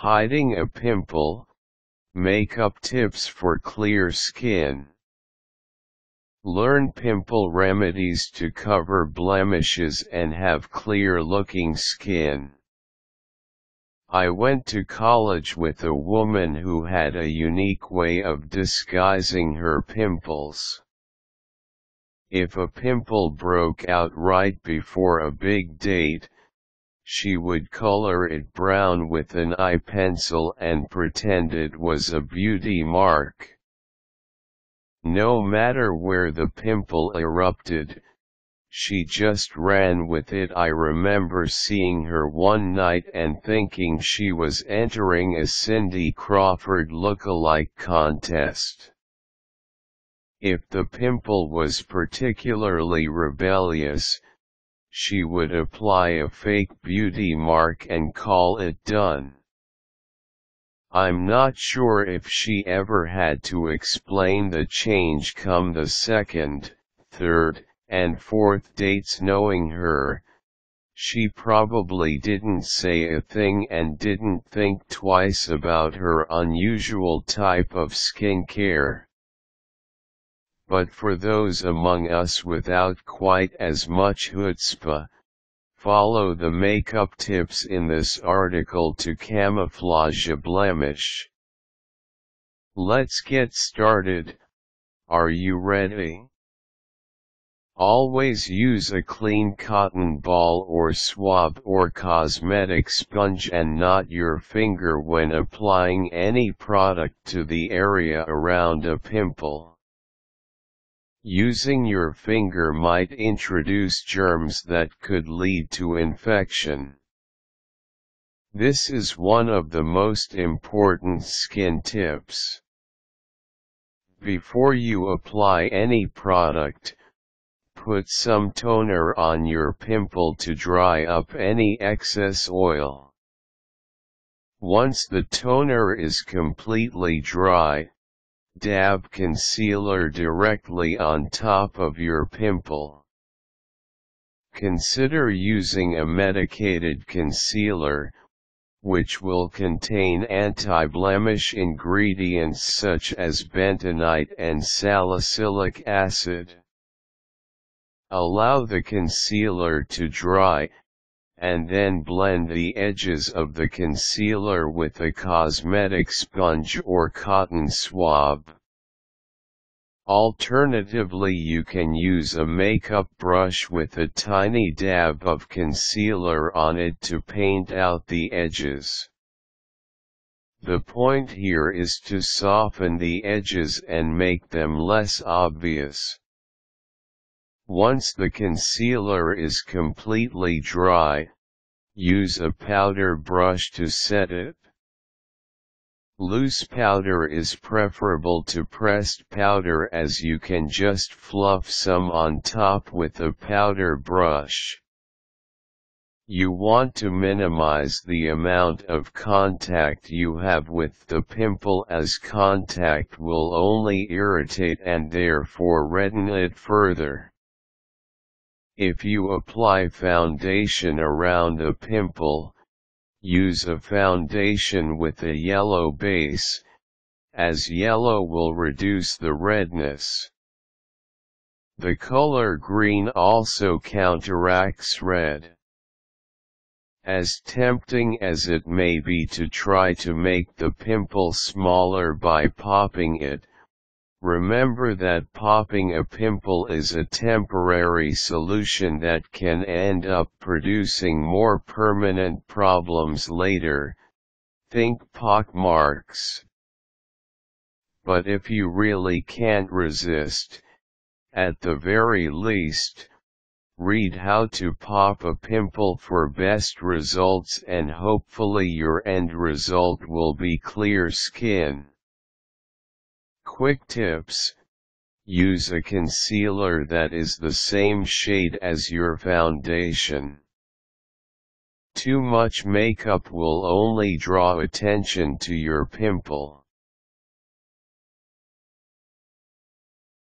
Hiding a pimple, makeup tips for clear skin. Learn pimple remedies to cover blemishes and have clear-looking skin. I went to college with a woman who had a unique way of disguising her pimples. If a pimple broke out right before a big date, she would color it brown with an eye pencil and pretend it was a beauty mark. No matter where the pimple erupted, she just ran with it. I remember seeing her one night and thinking she was entering a Cindy Crawford lookalike contest. If the pimple was particularly rebellious, she would apply a fake beauty mark and call it done. I'm not sure if she ever had to explain the change come the second, third, and fourth dates. Knowing her, she probably didn't say a thing and didn't think twice about her unusual type of skincare. But for those among us without quite as much chutzpah, follow the makeup tips in this article to camouflage a blemish. Let's get started. Are you ready? Always use a clean cotton ball or swab or cosmetic sponge and not your finger when applying any product to the area around a pimple. Using your finger might introduce germs that could lead to infection. This is one of the most important skin tips. Before you apply any product, put some toner on your pimple to dry up any excess oil. Once the toner is completely dry, dab concealer directly on top of your pimple. Consider using a medicated concealer, which will contain anti-blemish ingredients such as bentonite and salicylic acid. Allow the concealer to dry, and then blend the edges of the concealer with a cosmetic sponge or cotton swab. Alternatively, you can use a makeup brush with a tiny dab of concealer on it to paint out the edges. The point here is to soften the edges and make them less obvious. Once the concealer is completely dry, use a powder brush to set it. Loose powder is preferable to pressed powder, as you can just fluff some on top with a powder brush. You want to minimize the amount of contact you have with the pimple, as contact will only irritate and therefore redden it further. If you apply foundation around a pimple, use a foundation with a yellow base, as yellow will reduce the redness. The color green also counteracts red. As tempting as it may be to try to make the pimple smaller by popping it, remember that popping a pimple is a temporary solution that can end up producing more permanent problems later. Think pock marks. But if you really can't resist, at the very least, read how to pop a pimple for best results, and hopefully your end result will be clear skin. Quick tips: use a concealer that is the same shade as your foundation. Too much makeup will only draw attention to your pimple.